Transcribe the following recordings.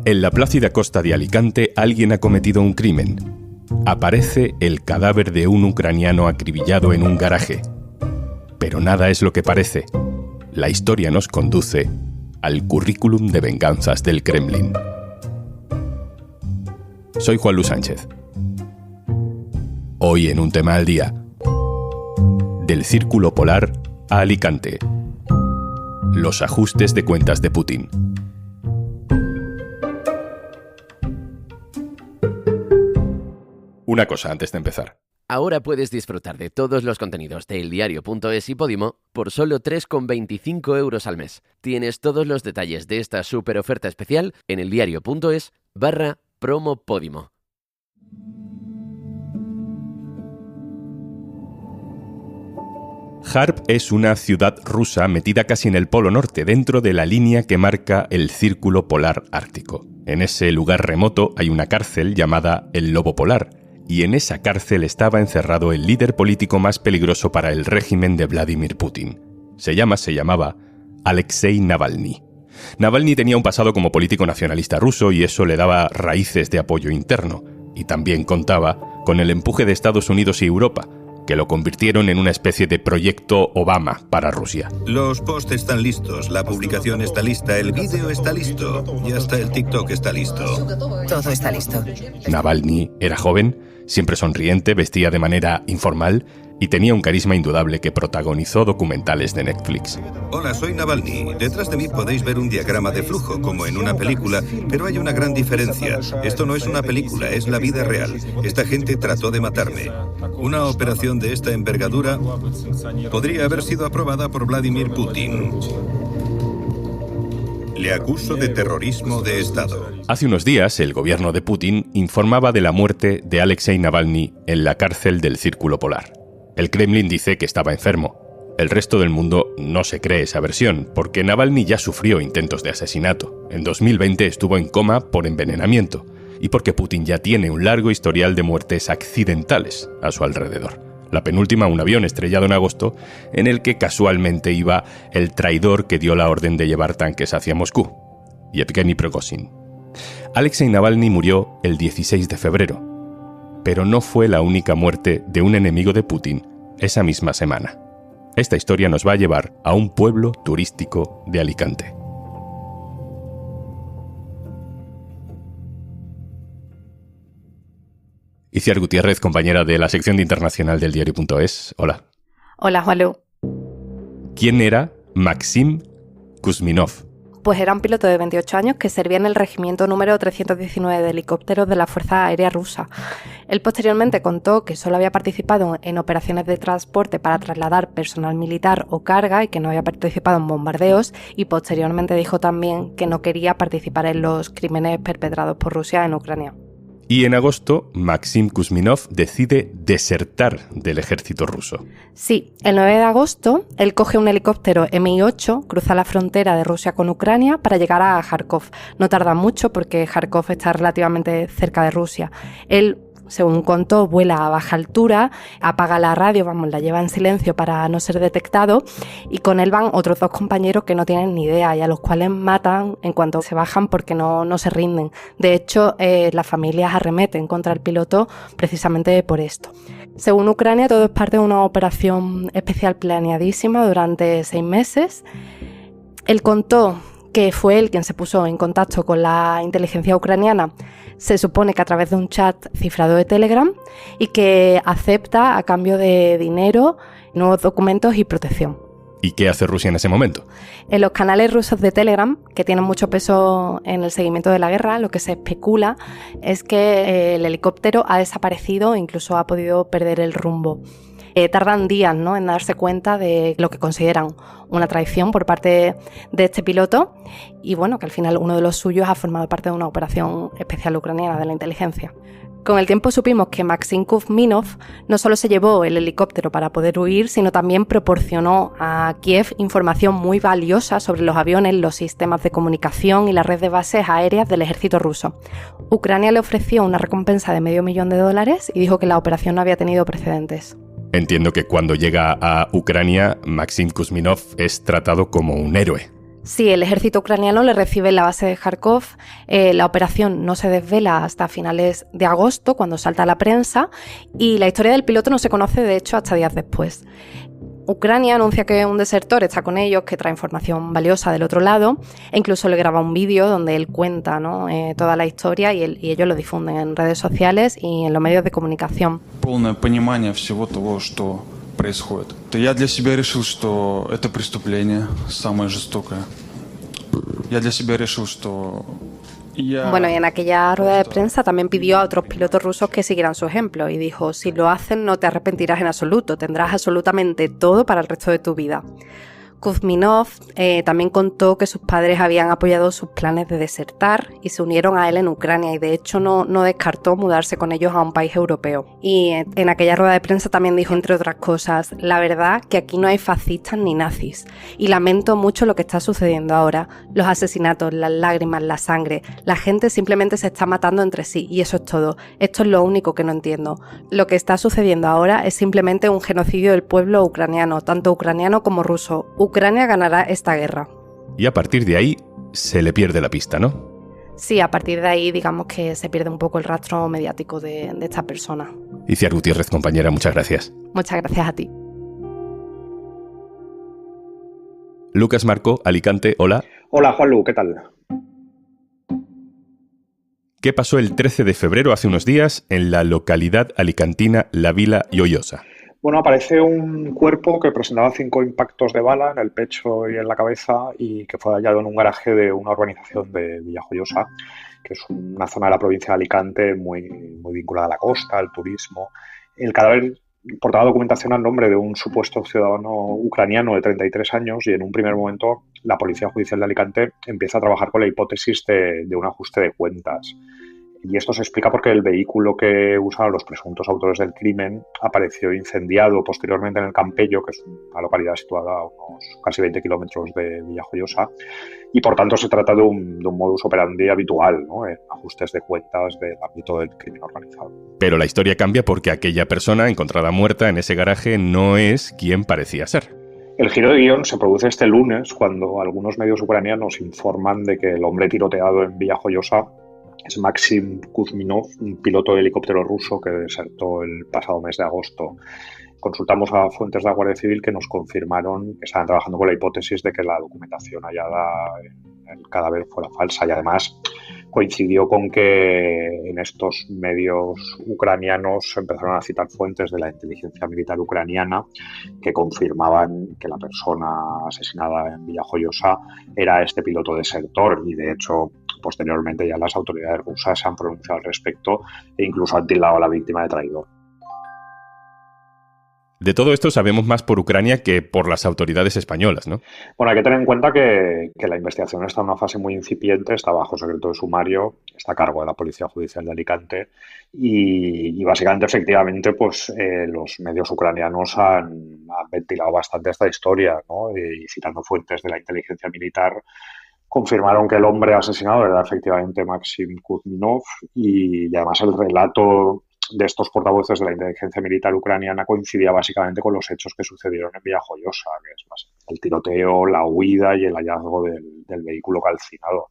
En la plácida costa de Alicante, alguien ha cometido un crimen. Aparece el cadáver de un ucraniano acribillado en un garaje. Pero nada es lo que parece. La historia nos conduce al currículum de venganzas del Kremlin. Soy Juan Luis Sánchez. Hoy en Un Tema al Día. Del Círculo Polar a Alicante. Los ajustes de cuentas de Putin. Una cosa antes de empezar. Ahora puedes disfrutar de todos los contenidos de eldiario.es y Podimo por solo 3,25 € al mes. Tienes todos los detalles de esta súper oferta especial en eldiario.es/promo Podimo. Kharb es una ciudad rusa metida casi en el Polo Norte, dentro de la línea que marca el Círculo Polar Ártico. En ese lugar remoto hay una cárcel llamada el Lobo Polar, y en esa cárcel estaba encerrado el líder político más peligroso para el régimen de Vladimir Putin. Se llamaba Alexei Navalny. Navalny tenía un pasado como político nacionalista ruso y eso le daba raíces de apoyo interno, y también contaba con el empuje de Estados Unidos y Europa, que lo convirtieron en una especie de proyecto Obama para Rusia. Los posts están listos, la publicación está lista, el vídeo está listo y hasta el TikTok está listo. Todo está listo. Navalny era joven, siempre sonriente, vestía de manera informal y tenía un carisma indudable que protagonizó documentales de Netflix. Hola, soy Navalny. Detrás de mí podéis ver un diagrama de flujo, como en una película, pero hay una gran diferencia. Esto no es una película, es la vida real. Esta gente trató de matarme. Una operación de esta envergadura podría haber sido aprobada por Vladimir Putin. Le acuso de terrorismo de Estado. Hace unos días, el gobierno de Putin informaba de la muerte de Alexei Navalny en la cárcel del Círculo Polar. El Kremlin dice que estaba enfermo. El resto del mundo no se cree esa versión, porque Navalny ya sufrió intentos de asesinato. En 2020 estuvo en coma por envenenamiento, y porque Putin ya tiene un largo historial de muertes accidentales a su alrededor. La penúltima, un avión estrellado en agosto, en el que casualmente iba el traidor que dio la orden de llevar tanques hacia Moscú, Yevgeny Prigozhin. Alexei Navalny murió el 16 de febrero, pero no fue la única muerte de un enemigo de Putin esa misma semana. Esta historia nos va a llevar a un pueblo turístico de Alicante. Iciar Gutiérrez, compañera de la sección de internacional del diario.es. Hola. Hola, Juanlu. ¿Quién era Maxim Kuzminov? Pues era un piloto de 28 años que servía en el regimiento número 319 de helicópteros de la Fuerza Aérea Rusa. Él posteriormente contó que solo había participado en operaciones de transporte para trasladar personal militar o carga y que no había participado en bombardeos, y posteriormente dijo también que no quería participar en los crímenes perpetrados por Rusia en Ucrania. Y en agosto, Maxim Kuzminov decide desertar del ejército ruso. Sí, el 9 de agosto, él coge un helicóptero Mi-8, cruza la frontera de Rusia con Ucrania para llegar a Kharkov. No tarda mucho porque Kharkov está relativamente cerca de Rusia. Él, según contó, vuela a baja altura, apaga la radio, la lleva en silencio para no ser detectado, y con él van otros dos compañeros que no tienen ni idea y a los cuales matan en cuanto se bajan porque no se rinden. De hecho, las familias arremeten contra el piloto precisamente por esto. Según Ucrania, todo es parte de una operación especial planeadísima durante 6 meses. Él contó que fue él quien se puso en contacto con la inteligencia ucraniana, se supone que a través de un chat cifrado de Telegram, y que acepta a cambio de dinero, nuevos documentos y protección. ¿Y qué hace Rusia en ese momento? En los canales rusos de Telegram, que tienen mucho peso en el seguimiento de la guerra, lo que se especula es que el helicóptero ha desaparecido e incluso ha podido perder el rumbo. Tardan días, ¿no?, en darse cuenta de lo que consideran una traición por parte de este piloto, y bueno, que al final uno de los suyos ha formado parte de una operación especial ucraniana de la inteligencia. Con el tiempo supimos que Maxim Kuzminov no solo se llevó el helicóptero para poder huir, sino también proporcionó a Kiev información muy valiosa sobre los aviones, los sistemas de comunicación y la red de bases aéreas del ejército ruso. Ucrania le ofreció una recompensa de $500,000 y dijo que la operación no había tenido precedentes. Entiendo que cuando llega a Ucrania, Maxim Kuzminov es tratado como un héroe. Sí, el ejército ucraniano le recibe en la base de Kharkov. La operación no se desvela hasta finales de agosto, cuando salta a la prensa, y la historia del piloto no se conoce, de hecho, hasta días después. Ucrania anuncia que un desertor está con ellos, que trae información valiosa del otro lado, e incluso le graba un vídeo donde él cuenta, ¿no?, toda la historia y ellos lo difunden en redes sociales y en los medios de comunicación. Полное понимание всего того, что происходит. Я для себя решил, что это преступление самое жестокое. Я для себя решил, что Bueno, y en aquella rueda de prensa también pidió a otros pilotos rusos que siguieran su ejemplo y dijo: si lo hacen no te arrepentirás en absoluto, tendrás absolutamente todo para el resto de tu vida. Kuzminov también contó que sus padres habían apoyado sus planes de desertar y se unieron a él en Ucrania, y de hecho no descartó mudarse con ellos a un país europeo. Y en aquella rueda de prensa también dijo, entre otras cosas: la verdad que aquí no hay fascistas ni nazis, y lamento mucho lo que está sucediendo ahora, los asesinatos, las lágrimas, la sangre, la gente simplemente se está matando entre sí, y eso es todo. Esto es lo único que no entiendo. Lo que está sucediendo ahora es simplemente un genocidio del pueblo ucraniano, tanto ucraniano como ruso. Ucrania ganará esta guerra. Y a partir de ahí se le pierde la pista, ¿no? Sí, a partir de ahí digamos que se pierde un poco el rastro mediático de esta persona. Iciar Gutiérrez, compañera, muchas gracias. Muchas gracias a ti. Lucas Marco, Alicante, hola. Hola, Juanlu, ¿qué tal? ¿Qué pasó el 13 de febrero, hace unos días, en la localidad alicantina La Vila Lloyosa? Bueno, aparece un cuerpo que presentaba 5 impactos de bala en el pecho y en la cabeza y que fue hallado en un garaje de una urbanización de Villajoyosa, que es una zona de la provincia de Alicante muy vinculada a la costa, al turismo. El cadáver portaba documentación al nombre de un supuesto ciudadano ucraniano de 33 años y en un primer momento la Policía Judicial de Alicante empieza a trabajar con la hipótesis de un ajuste de cuentas. Y esto se explica porque el vehículo que usaban los presuntos autores del crimen apareció incendiado posteriormente en el Campello, que es una localidad situada a unos casi 20 kilómetros de Villajoyosa, y por tanto se trata de un modus operandi habitual, ¿no?, en ajustes de cuentas del ámbito del crimen organizado. Pero la historia cambia porque aquella persona encontrada muerta en ese garaje no es quien parecía ser. El giro de guión se produce este lunes cuando algunos medios ucranianos informan de que el hombre tiroteado en Villajoyosa es Maxim Kuzminov, un piloto de helicóptero ruso que desertó el pasado mes de agosto. Consultamos a fuentes de la Guardia Civil que nos confirmaron que estaban trabajando con la hipótesis de que la documentación hallada en el cadáver fuera falsa, y además coincidió con que en estos medios ucranianos se empezaron a citar fuentes de la inteligencia militar ucraniana que confirmaban que la persona asesinada en Villajoyosa era este piloto desertor, y de hecho posteriormente ya las autoridades rusas se han pronunciado al respecto e incluso han tildado a la víctima de traidor. De todo esto sabemos más por Ucrania que por las autoridades españolas, ¿no? Bueno, hay que tener en cuenta que la investigación está en una fase muy incipiente, está bajo secreto de sumario, está a cargo de la Policía Judicial de Alicante y básicamente, efectivamente, pues los medios ucranianos han ventilado bastante esta historia, ¿no? Y citando fuentes de la inteligencia militar, confirmaron que el hombre asesinado era efectivamente Maxim Kuzminov y además el relato de estos portavoces de la inteligencia militar ucraniana coincidía básicamente con los hechos que sucedieron en Villajoyosa, que es más el tiroteo, la huida y el hallazgo del vehículo calcinado.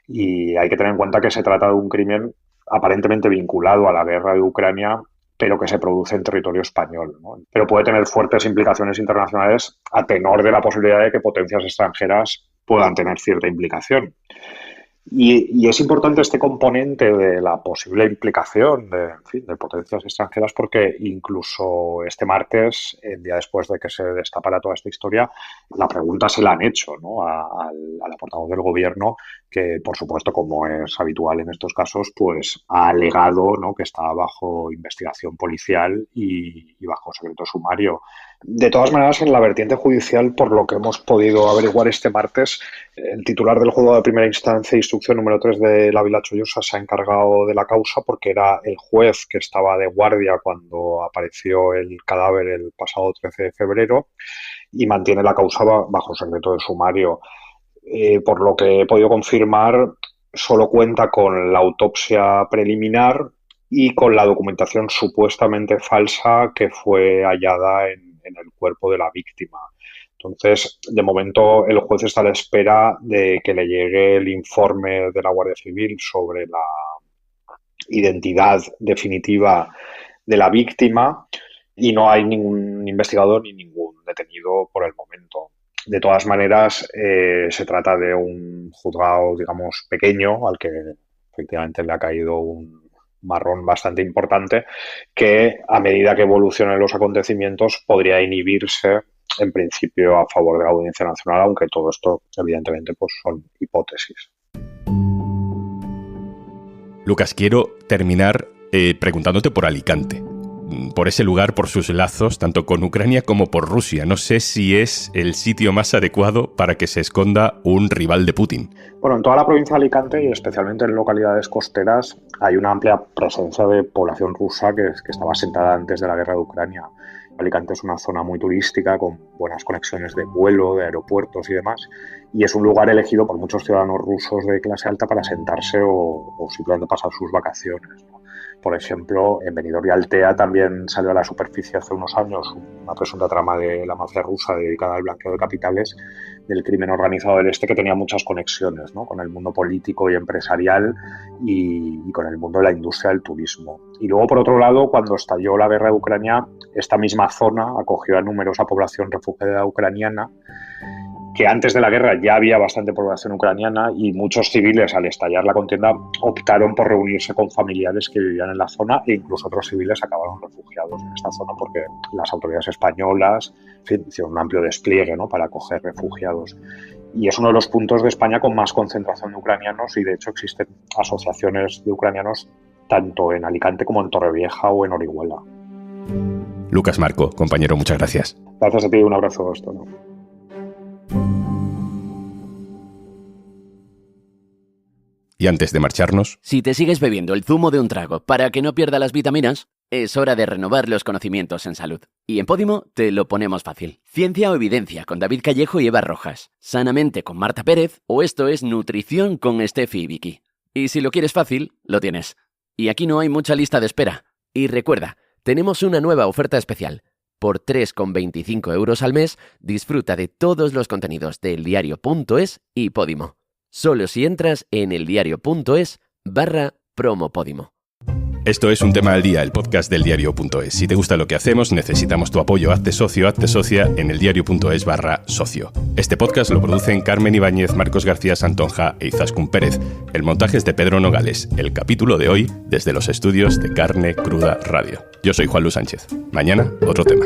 Y hay que tener en cuenta que se trata de un crimen aparentemente vinculado a la guerra de Ucrania, pero que se produce en territorio español, ¿no? Pero puede tener fuertes implicaciones internacionales a tenor de la posibilidad de que potencias extranjeras puedan tener cierta implicación. Y es importante este componente de la posible implicación de potencias extranjeras porque incluso este martes, el día después de que se destapara toda esta historia, la pregunta se la han hecho, ¿no?, a la portavoz del gobierno, que por supuesto, como es habitual en estos casos, pues ha alegado, ¿no?, que está bajo investigación policial y bajo secreto sumario. De todas maneras, en la vertiente judicial, por lo que hemos podido averiguar este martes, el titular del juzgado de primera instancia, instrucción número 3 de La Vila Lloyosa, se ha encargado de la causa porque era el juez que estaba de guardia cuando apareció el cadáver el pasado 13 de febrero y mantiene la causa bajo secreto de sumario. Por lo que he podido confirmar, solo cuenta con la autopsia preliminar y con la documentación supuestamente falsa que fue hallada en el cuerpo de la víctima. Entonces, de momento, el juez está a la espera de que le llegue el informe de la Guardia Civil sobre la identidad definitiva de la víctima y no hay ningún investigador ni ningún detenido por el momento. De todas maneras, se trata de un juzgado, digamos, pequeño, al que efectivamente le ha caído un marrón bastante importante, que a medida que evolucionen los acontecimientos podría inhibirse en principio a favor de la Audiencia Nacional, aunque todo esto evidentemente pues son hipótesis. Lucas, quiero terminar preguntándote por Alicante, por ese lugar, por sus lazos, tanto con Ucrania como por Rusia. No sé si es el sitio más adecuado para que se esconda un rival de Putin. Bueno, en toda la provincia de Alicante y especialmente en localidades costeras hay una amplia presencia de población rusa que estaba asentada antes de la guerra de Ucrania. Alicante es una zona muy turística con buenas conexiones de vuelo, de aeropuertos y demás, y es un lugar elegido por muchos ciudadanos rusos de clase alta para asentarse o simplemente pasar sus vacaciones, ¿no? Por ejemplo, en Benidorm y Altea también salió a la superficie hace unos años una presunta trama de la mafia rusa dedicada al blanqueo de capitales del crimen organizado del este, que tenía muchas conexiones, ¿no?, con el mundo político y empresarial y con el mundo de la industria del turismo. Y luego, por otro lado, cuando estalló la guerra de Ucrania, esta misma zona acogió a numerosa población refugiada ucraniana, que antes de la guerra ya había bastante población ucraniana y muchos civiles, al estallar la contienda, optaron por reunirse con familiares que vivían en la zona e incluso otros civiles acabaron refugiados en esta zona porque las autoridades españolas, en fin, hicieron un amplio despliegue, ¿no?, para acoger refugiados. Y es uno de los puntos de España con más concentración de ucranianos y de hecho existen asociaciones de ucranianos tanto en Alicante como en Torrevieja o en Orihuela. Lucas Marco, compañero, muchas gracias. Gracias a ti, un abrazo, ¿no? Y antes de marcharnos... Si te sigues bebiendo el zumo de un trago para que no pierda las vitaminas, es hora de renovar los conocimientos en salud. Y en Podimo te lo ponemos fácil. Ciencia o evidencia con David Callejo y Eva Rojas. Sanamente con Marta Pérez o esto es Nutrición con Steffi y Vicky. Y si lo quieres fácil, lo tienes. Y aquí no hay mucha lista de espera. Y recuerda, tenemos una nueva oferta especial. Por 3,25 € al mes, disfruta de todos los contenidos de eldiario.es y Podimo. Solo si entras en eldiario.es/promopodimo. Esto es Un Tema al Día, el podcast del Diario.es. Si te gusta lo que hacemos, necesitamos tu apoyo. Hazte socio, hazte socia en eldiario.es/socio. Este podcast lo producen Carmen Ibáñez, Marcos García Santonja e Izaskun Pérez. El montaje es de Pedro Nogales. El capítulo de hoy, desde los estudios de Carne Cruda Radio. Yo soy Juan Luis Sánchez. Mañana, otro tema.